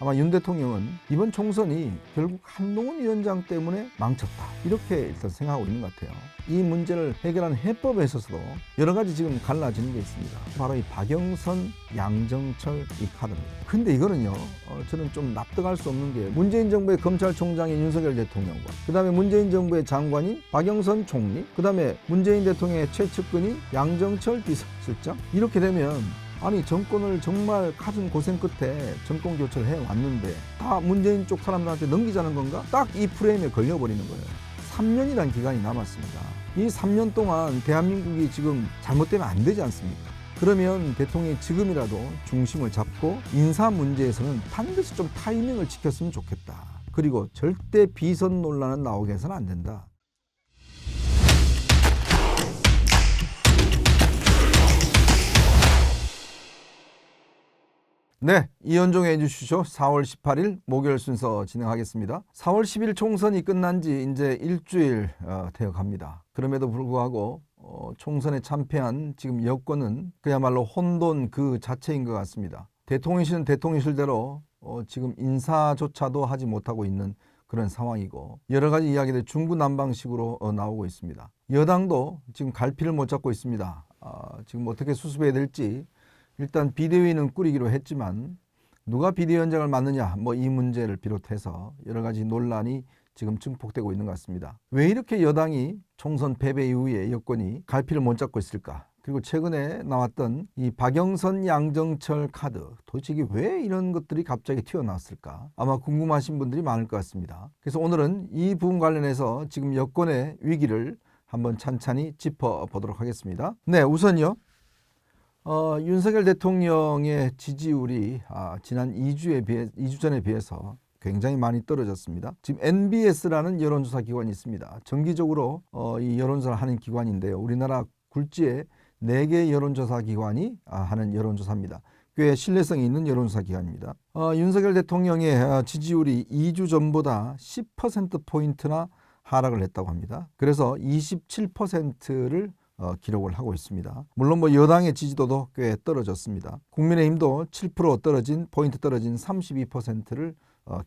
아마 윤 대통령은 이번 총선이 결국 한동훈 위원장 때문에 망쳤다, 이렇게 일단 생각하고 있는 것 같아요. 이 문제를 해결하는 해법에 있어서도 여러 가지 지금 갈라지는 게 있습니다. 바로 이 박영선, 양정철 이 카드입니다. 근데 이거는요, 저는 좀 납득할 수 없는 게, 문재인 정부의 검찰총장인 윤석열 대통령과 그 다음에 문재인 정부의 장관인 박영선 총리, 그 다음에 문재인 대통령의 최측근인 양정철 비서실장, 이렇게 되면 아니, 정권을 정말 갖은 고생 끝에 정권 교체를 해왔는데 다 문재인 쪽 사람들한테 넘기자는 건가? 딱 이 프레임에 걸려버리는 거예요. 3년이라는 기간이 남았습니다. 이 3년 동안 대한민국이 지금 잘못되면 안 되지 않습니까? 그러면 대통령이 지금이라도 중심을 잡고 인사 문제에서는 반드시 좀 타이밍을 지켰으면 좋겠다. 그리고 절대 비선 논란은 나오게 해서는 안 된다. 네, 이현종의 해주시죠. 4월 18일 목요일 순서 진행하겠습니다. 4월 10일 총선이 끝난 지 이제 일주일 되어 갑니다. 그럼에도 불구하고 총선에 참패한 지금 여권은 그야말로 혼돈 그 자체인 것 같습니다. 대통령실은 대통령실대로 지금 인사조차도 하지 못하고 있는 그런 상황이고, 여러 가지 이야기들 중구난방식으로 나오고 있습니다. 여당도 지금 갈피를 못 잡고 있습니다. 지금 어떻게 수습해야 될지. 일단 비대위는 꾸리기로 했지만 누가 비대위원장을 맡느냐, 이 문제를 비롯해서 여러 가지 논란이 지금 증폭되고 있는 것 같습니다. 왜 이렇게 여당이 총선 패배 이후에 여권이 갈피를 못 잡고 있을까? 그리고 최근에 나왔던 이 박영선, 양정철 카드, 도대체 이게 왜 이런 것들이 갑자기 튀어나왔을까? 아마 궁금하신 분들이 많을 것 같습니다. 그래서 오늘은 이 부분 관련해서 지금 여권의 위기를 한번 찬찬히 짚어보도록 하겠습니다. 네, 우선요. 윤석열 대통령의 지지율이 지난 2주 전에 비해서 굉장히 많이 떨어졌습니다. 지금 NBS라는 여론조사 기관이 있습니다. 정기적으로 이 여론조사를 하는 기관인데요. 우리나라 굴지의 4개 여론조사 기관이 하는 여론조사입니다. 꽤 신뢰성이 있는 여론조사 기관입니다. 윤석열 대통령의 지지율이 2주 전보다 10%포인트나 하락을 했다고 합니다. 그래서 27%를 기록을 하고 있습니다. 물론 여당의 지지도도 꽤 떨어졌습니다. 국민의힘도 7% 떨어진, 포인트 떨어진 32%를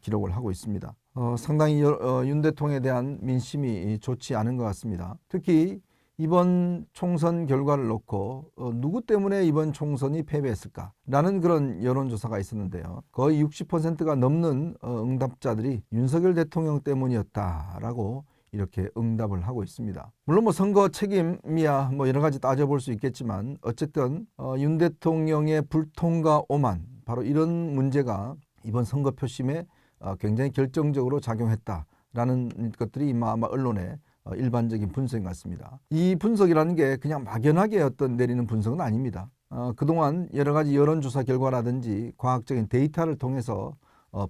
기록을 하고 있습니다. 상당히 윤 대통령에 대한 민심이 좋지 않은 것 같습니다. 특히 이번 총선 결과를 놓고 누구 때문에 이번 총선이 패배했을까라는 그런 여론조사가 있었는데요. 거의 60%가 넘는 응답자들이 윤석열 대통령 때문이었다라고 이렇게 응답을 하고 있습니다. 물론 선거 책임이야 여러 가지 따져볼 수 있겠지만, 어쨌든 윤 대통령의 불통과 오만, 바로 이런 문제가 이번 선거 표심에 굉장히 결정적으로 작용했다라는 것들이 아마 언론의 일반적인 분석인 것 같습니다. 이 분석이라는 게 그냥 막연하게 내리는 분석은 아닙니다. 그동안 여러 가지 여론조사 결과라든지 과학적인 데이터를 통해서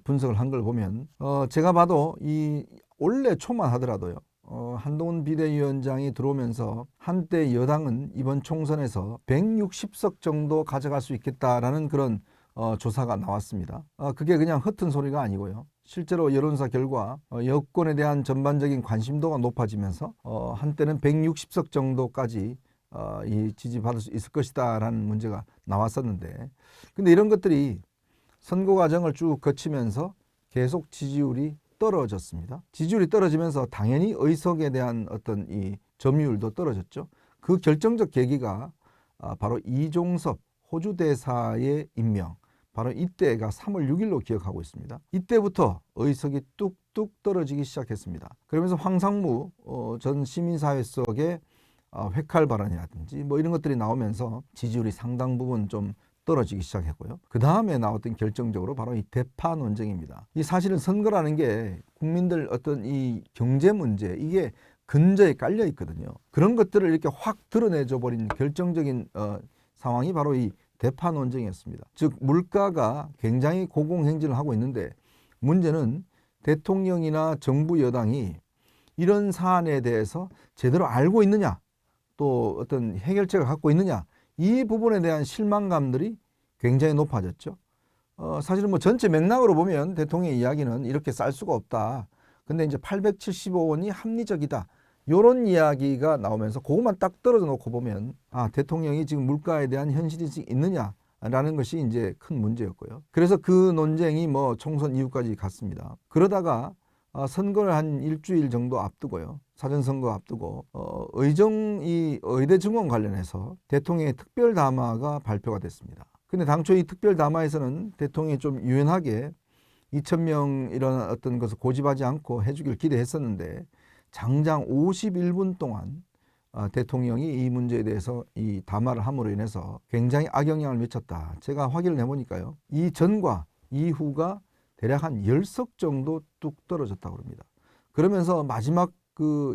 분석을 한 걸 보면 제가 봐도 이 올해 초만 하더라도요, 한동훈 비대위원장이 들어오면서 한때 여당은 이번 총선에서 160석 정도 가져갈 수 있겠다라는 그런 조사가 나왔습니다. 그게 그냥 헛은 소리가 아니고요. 실제로 여론조사 결과 여권에 대한 전반적인 관심도가 높아지면서 한때는 160석 정도까지 이 지지받을 수 있을 것이다라는 문제가 나왔었는데, 근데 이런 것들이 선거 과정을 쭉 거치면서 계속 지지율이 떨어졌습니다. 지지율이 떨어지면서 당연히 의석에 대한 어떤 이 점유율도 떨어졌죠. 그 결정적 계기가 바로 이종섭 호주 대사의 임명, 바로 이때가 3월 6일로 기억하고 있습니다. 이때부터 의석이 뚝뚝 떨어지기 시작했습니다. 그러면서 황상무 전 시민사회 속의 회칼 발언이라든지 이런 것들이 나오면서 지지율이 상당 부분 좀 떨어지기 시작했고요. 그 다음에 나왔던 결정적으로 바로 이 대파 논쟁입니다. 이 사실은 선거라는 게 국민들 어떤 이 경제 문제, 이게 근저에 깔려 있거든요. 그런 것들을 이렇게 확 드러내줘 버린 결정적인 상황이 바로 이 대파 논쟁이었습니다. 즉 물가가 굉장히 고공행진을 하고 있는데, 문제는 대통령이나 정부 여당이 이런 사안에 대해서 제대로 알고 있느냐, 또 어떤 해결책을 갖고 있느냐, 이 부분에 대한 실망감들이 굉장히 높아졌죠. 사실은 전체 맥락으로 보면 대통령의 이야기는 이렇게 쌀 수가 없다. 근데 이제 875원이 합리적이다. 이런 이야기가 나오면서 그것만 딱 떨어져 놓고 보면 대통령이 지금 물가에 대한 현실인식이 있느냐, 라는 것이 이제 큰 문제였고요. 그래서 그 논쟁이 뭐 총선 이후까지 갔습니다. 그러다가 선거를 한 일주일 정도 앞두고요. 사전선거 앞두고 이 의대 증원 관련해서 대통령의 특별 담화가 발표가 됐습니다. 근데 당초 이 특별 담화에서는 대통령이 좀 유연하게 2,000명 이런 어떤 것을 고집하지 않고 해주길 기대했었는데 장장 51분 동안 대통령이 이 문제에 대해서 이 담화를 함으로 인해서 굉장히 악영향을 미쳤다. 제가 확인을 해보니까요. 이 전과 이후가 대략 한 10석 정도 뚝 떨어졌다고 합니다. 그러면서 마지막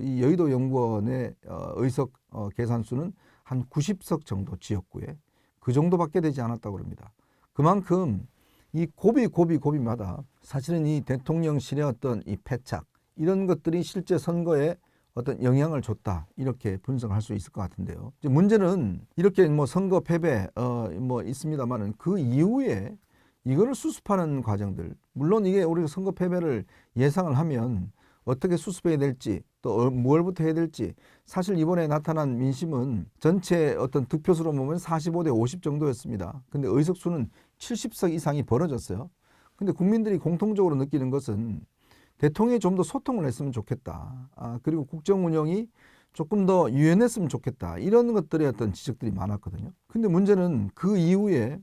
이 여의도 연구원의 의석 계산수는 한 90석 정도 지역구에 그 정도밖에 되지 않았다고 합니다. 그만큼 이 고비마다 사실은 이 대통령실의 어떤 이 패착 이런 것들이 실제 선거에 어떤 영향을 줬다 이렇게 분석할 수 있을 것 같은데요. 이제 문제는 이렇게 뭐 선거 패배 뭐 있습니다만은 그 이후에 이거를 수습하는 과정들, 물론 이게 우리가 선거 패배를 예상을 하면 어떻게 수습해야 될지 또 무엇부터 해야 될지, 사실 이번에 나타난 민심은 전체 어떤 득표수로 보면 45대 50 정도였습니다. 근데 의석수는 70석 이상이 벌어졌어요. 근데 국민들이 공통적으로 느끼는 것은 대통령이 좀 더 소통을 했으면 좋겠다. 그리고 국정 운영이 조금 더 유연했으면 좋겠다. 이런 것들의 어떤 지적들이 많았거든요. 근데 문제는 그 이후에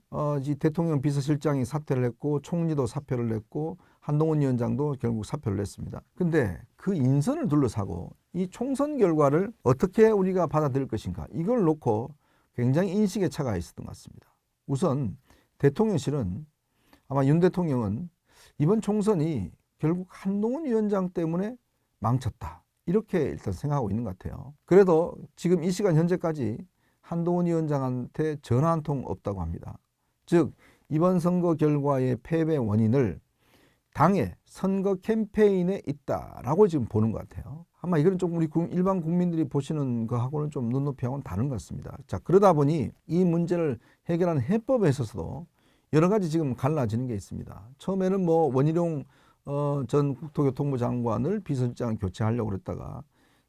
대통령 비서실장이 사퇴를 했고 총리도 사표를 냈고 한동훈 위원장도 결국 사표를 냈습니다. 근데 그 인선을 둘러싸고 이 총선 결과를 어떻게 우리가 받아들일 것인가, 이걸 놓고 굉장히 인식의 차가 있었던 것 같습니다. 우선 대통령실은, 아마 윤 대통령은 이번 총선이 결국 한동훈 위원장 때문에 망쳤다, 이렇게 일단 생각하고 있는 것 같아요. 그래도 지금 이 시간 현재까지 한동훈 위원장한테 전화 한 통 없다고 합니다. 즉 이번 선거 결과의 패배 원인을 당의 선거 캠페인에 있다라고 지금 보는 것 같아요. 아마 이거는 좀 우리 일반 국민들이 보시는 거하고는 좀 눈높이하고는 다른 것 같습니다. 자, 그러다 보니 이 문제를 해결하는 해법에 있어서도 여러 가지 지금 갈라지는 게 있습니다. 처음에는 뭐 원희룡 전 국토교통부 장관을 비서실장을 교체하려고 그랬다가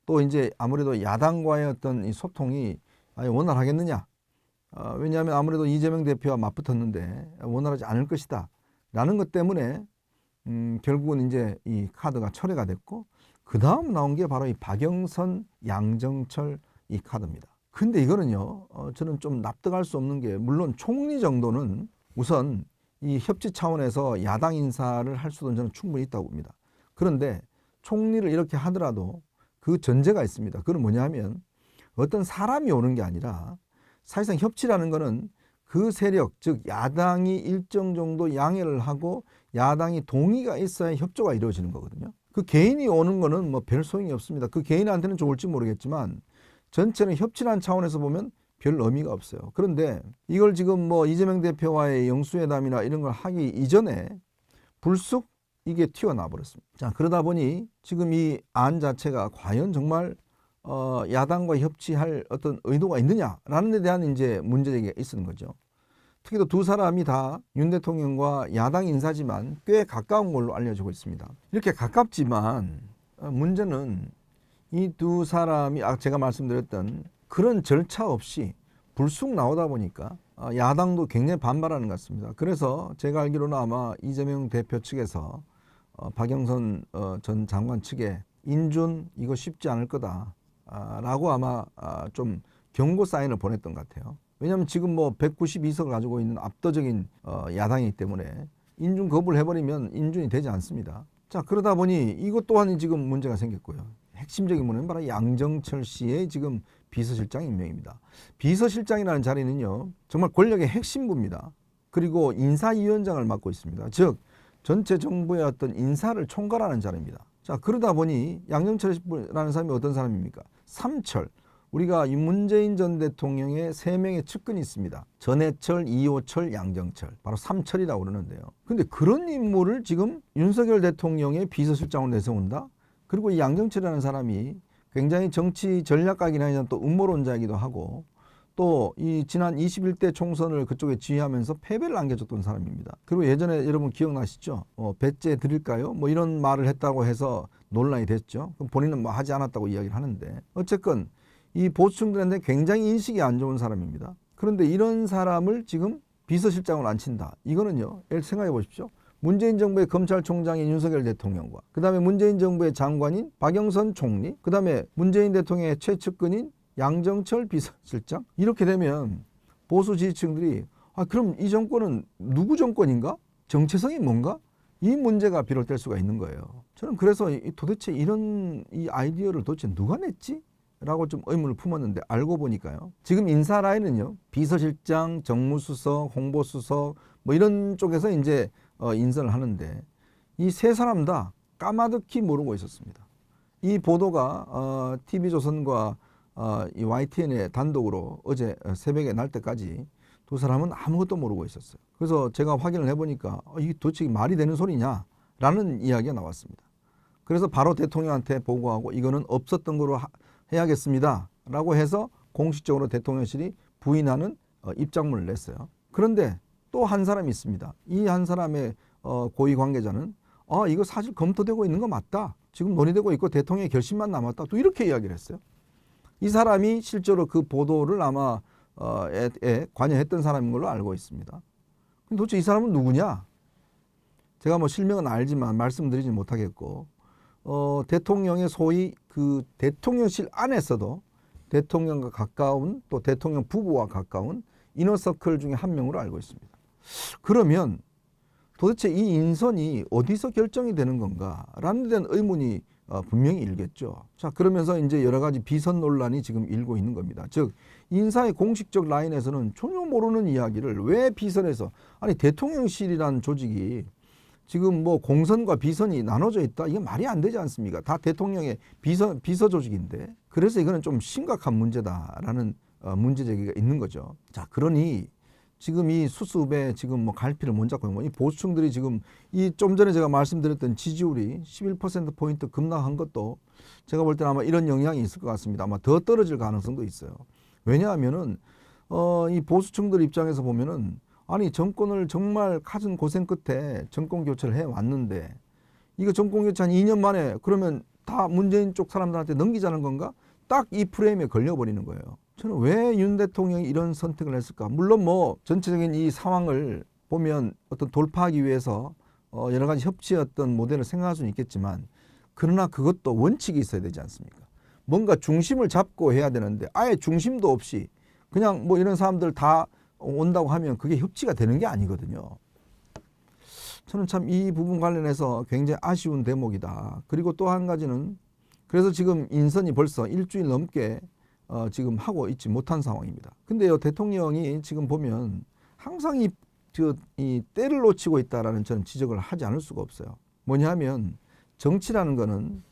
또 이제 아무래도 야당과의 어떤 이 소통이 원활하겠느냐, 왜냐하면 아무래도 이재명 대표와 맞붙었는데 원활하지 않을 것이다 라는 것 때문에 결국은 이제 이 카드가 철회가 됐고, 그 다음 나온 게 바로 이 박영선, 양정철 이 카드입니다. 근데 이거는요, 저는 좀 납득할 수 없는 게, 물론 총리 정도는 우선 이 협치 차원에서 야당 인사를 할 수도 저는 충분히 있다고 봅니다. 그런데 총리를 이렇게 하더라도 그 전제가 있습니다. 그건 뭐냐 하면 어떤 사람이 오는 게 아니라 사실상 협치라는 거는 그 세력, 즉 야당이 일정 정도 양해를 하고 야당이 동의가 있어야 협조가 이루어지는 거거든요. 그 개인이 오는 거는 뭐 별 소용이 없습니다. 그 개인한테는 좋을지 모르겠지만 전체는 협치라는 차원에서 보면 별 의미가 없어요. 그런데 이걸 지금 뭐 이재명 대표와의 영수회담이나 이런 걸 하기 이전에 불쑥 이게 튀어나와 버렸습니다. 자, 그러다 보니 지금 이 안 자체가 과연 정말 야당과 협치할 어떤 의도가 있느냐라는 데 대한 이제 문제제기가 있는 거죠. 특히 또 두 사람이 다 윤 대통령과 야당 인사지만 꽤 가까운 걸로 알려지고 있습니다. 이렇게 가깝지만 문제는 이 두 사람이 제가 말씀드렸던 그런 절차 없이 불쑥 나오다 보니까 야당도 굉장히 반발하는 것 같습니다. 그래서 제가 알기로는 아마 이재명 대표 측에서 박영선 전 장관 측에 인준 이거 쉽지 않을 거다 라고 아마 좀 경고 사인을 보냈던 것 같아요. 왜냐하면 지금 뭐 192석을 가지고 있는 압도적인 야당이기 때문에 인준 거부를 해버리면 인준이 되지 않습니다. 자, 그러다 보니 이것 또한 지금 문제가 생겼고요. 핵심적인 문제는 바로 양정철 씨의 지금 비서실장 임명입니다. 비서실장이라는 자리는요, 정말 권력의 핵심부입니다. 그리고 인사위원장을 맡고 있습니다. 즉 전체 정부의 어떤 인사를 총괄하는 자리입니다. 자, 그러다 보니 양정철이라는 사람이 어떤 사람입니까? 삼철, 우리가 문재인 전 대통령의 3명의 측근이 있습니다. 전해철, 이호철, 양정철, 바로 삼철이라고 그러는데요. 근데 그런 인물을 지금 윤석열 대통령의 비서실장으로 내세운다? 그리고 이 양정철이라는 사람이 굉장히 정치 전략가이긴 하지만 또 음모론자이기도 하고, 또 이 지난 21대 총선을 그쪽에 지휘하면서 패배를 안겨줬던 사람입니다. 그리고 예전에 여러분 기억나시죠? 배째 드릴까요? 뭐 이런 말을 했다고 해서 논란이 됐죠. 그럼 본인은 뭐 하지 않았다고 이야기를 하는데, 어쨌건 이 보수층들한테 굉장히 인식이 안 좋은 사람입니다. 그런데 이런 사람을 지금 비서실장을 앉힌다. 이거는요, 생각해 보십시오. 문재인 정부의 검찰총장인 윤석열 대통령과 그다음에 문재인 정부의 장관인 박영선 총리, 그다음에 문재인 대통령의 최측근인 양정철 비서실장, 이렇게 되면 보수 지지층들이 그럼 이 정권은 누구 정권인가? 정체성이 뭔가? 이 문제가 비롯될 수가 있는 거예요. 저는 그래서 도대체 이런 이 아이디어를 도대체 누가 냈지? 라고 좀 의문을 품었는데 알고 보니까요. 지금 인사 라인은요. 비서실장, 정무수석, 홍보수석 뭐 이런 쪽에서 이제 인선을 하는데 이 세 사람 다 까마득히 모르고 있었습니다. 이 보도가 TV조선과 이 YTN의 단독으로 어제 새벽에 날 때까지 두 사람은 아무것도 모르고 있었어요. 그래서 제가 확인을 해보니까 이게 도대체 말이 되는 소리냐라는 이야기가 나왔습니다. 그래서 바로 대통령한테 보고하고 이거는 없었던 거로 해야겠습니다 라고 해서 공식적으로 대통령실이 부인하는 입장문을 냈어요. 그런데 또 한 사람이 있습니다. 이 한 사람의 고위 관계자는 이거 사실 검토되고 있는 거 맞다. 지금 논의되고 있고 대통령의 결심만 남았다. 또 이렇게 이야기를 했어요. 이 사람이 실제로 그 보도를 아마 관여했던 사람인 걸로 알고 있습니다. 근데 도대체 이 사람은 누구냐? 제가 뭐 실명은 알지만 말씀드리지 못하겠고 대통령의 소위 그 대통령실 안에서도 대통령과 가까운 또 대통령 부부와 가까운 이너서클 중에 한 명으로 알고 있습니다. 그러면 도대체 이 인선이 어디서 결정이 되는 건가라는 데 대한 의문이 분명히 일겠죠. 자, 그러면서 이제 여러 가지 비선 논란이 지금 일고 있는 겁니다. 즉 인사의 공식적 라인에서는 전혀 모르는 이야기를 왜 비선에서, 아니 대통령실이라는 조직이 지금 뭐 공선과 비선이 나눠져 있다? 이게 말이 안 되지 않습니까? 다 대통령의 비서 조직인데. 그래서 이거는 좀 심각한 문제다라는 문제 제기가 있는 거죠. 자, 그러니 지금 이 수습에 지금 뭐 갈피를 못 잡고 있는 거, 이 보수층들이 지금 이 좀 전에 제가 말씀드렸던 지지율이 11%포인트 급락한 것도 제가 볼 때는 아마 이런 영향이 있을 것 같습니다. 아마 더 떨어질 가능성도 있어요. 왜냐하면은 이 보수층들 입장에서 보면은 아니 정권을 정말 갖은 고생 끝에 정권 교체를 해 왔는데 이거 정권 교체 한 2년 만에 그러면 다 문재인 쪽 사람들한테 넘기자는 건가? 딱 이 프레임에 걸려버리는 거예요. 저는 왜 윤 대통령이 이런 선택을 했을까? 물론 뭐 전체적인 이 상황을 보면 어떤 돌파하기 위해서 여러 가지 협치의 어떤 모델을 생각할 수는 있겠지만 그러나 그것도 원칙이 있어야 되지 않습니까? 뭔가 중심을 잡고 해야 되는데 아예 중심도 없이 그냥 뭐 이런 사람들 다 온다고 하면 그게 협치가 되는 게 아니거든요. 저는 참 이 부분 관련해서 굉장히 아쉬운 대목이다. 그리고 또 한 가지는 그래서 지금 인선이 벌써 일주일 넘게 지금 하고 있지 못한 상황입니다. 근데요, 대통령이 지금 보면 항상 이 때를 놓치고 있다라는 저는 지적을 하지 않을 수가 없어요. 뭐냐면 정치라는 거는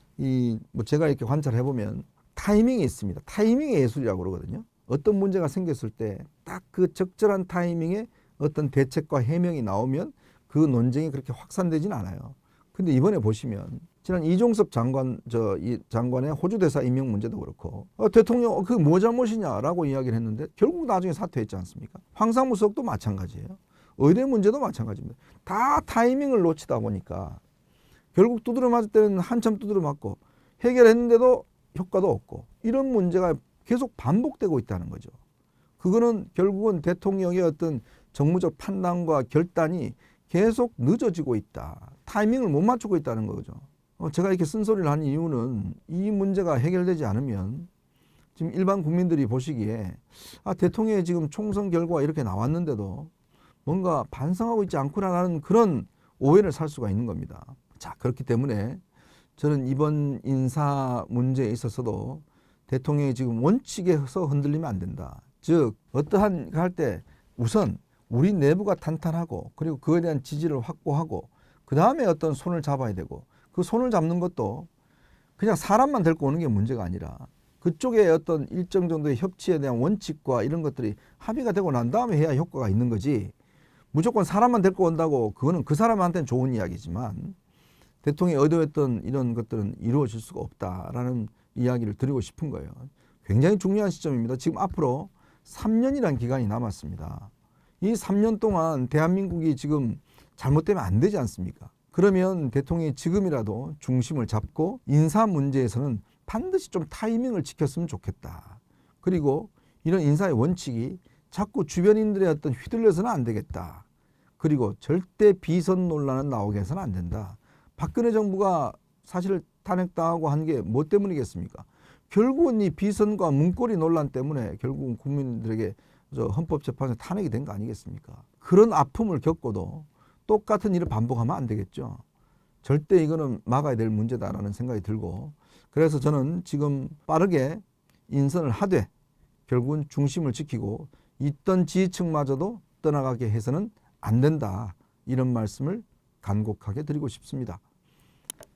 뭐 제가 이렇게 관찰해 보면 타이밍이 있습니다. 타이밍의 예술이라고 그러거든요. 어떤 문제가 생겼을 때 딱 그 적절한 타이밍에 어떤 대책과 해명이 나오면 그 논쟁이 그렇게 확산되진 않아요. 근데 이번에 보시면 지난 이종섭 장관의 호주 대사 임명 문제도 그렇고 대통령 그 뭐 잘못이냐라고 이야기를 했는데 결국 나중에 사퇴했지 않습니까? 황상무 수석도 마찬가지예요. 의대 문제도 마찬가지입니다. 다 타이밍을 놓치다 보니까 결국 두드려 맞을 때는 한참 두드려 맞고 해결했는데도 효과도 없고 이런 문제가 계속 반복되고 있다는 거죠. 그거는 결국은 대통령의 어떤 정무적 판단과 결단이 계속 늦어지고 있다. 타이밍을 못 맞추고 있다는 거죠. 제가 이렇게 쓴소리를 하는 이유는 이 문제가 해결되지 않으면 지금 일반 국민들이 보시기에 대통령의 지금 총선 결과가 이렇게 나왔는데도 뭔가 반성하고 있지 않구나라는 그런 오해를 살 수가 있는 겁니다. 자, 그렇기 때문에 저는 이번 인사 문제에 있어서도 대통령이 지금 원칙에서 흔들리면 안 된다. 즉 어떠한 할 때 우선 우리 내부가 탄탄하고 그리고 그에 대한 지지를 확보하고 그 다음에 어떤 손을 잡아야 되고 그 손을 잡는 것도 그냥 사람만 데리고 오는 게 문제가 아니라 그쪽에 어떤 일정 정도의 협치에 대한 원칙과 이런 것들이 합의가 되고 난 다음에 해야 효과가 있는 거지 무조건 사람만 데리고 온다고 그거는 그 사람한테는 좋은 이야기지만 대통령이 의도했던 이런 것들은 이루어질 수가 없다라는 이야기를 드리고 싶은 거예요. 굉장히 중요한 시점입니다. 지금 앞으로 3년이라는 기간이 남았습니다. 이 3년 동안 대한민국이 지금 잘못되면 안 되지 않습니까? 그러면 대통령이 지금이라도 중심을 잡고 인사 문제에서는 반드시 좀 타이밍을 지켰으면 좋겠다. 그리고 이런 인사의 원칙이 자꾸 주변인들의 어떤 휘둘려서는 안 되겠다. 그리고 절대 비선 논란은 나오게 해서는 안 된다. 박근혜 정부가 사실 탄핵당하고 한 게 뭐 때문이겠습니까? 결국은 이 비선과 문고리 논란 때문에 결국은 국민들에게 헌법재판소에 탄핵이 된 거 아니겠습니까? 그런 아픔을 겪고도 똑같은 일을 반복하면 안 되겠죠. 절대 이거는 막아야 될 문제다라는 생각이 들고, 그래서 저는 지금 빠르게 인선을 하되 결국은 중심을 지키고 있던 지지층마저도 떠나가게 해서는 안 된다. 이런 말씀을 간곡하게 드리고 싶습니다.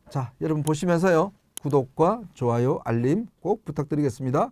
자, 여러분 보시면서요. 구독과 좋아요, 알림 꼭 부탁드리겠습니다.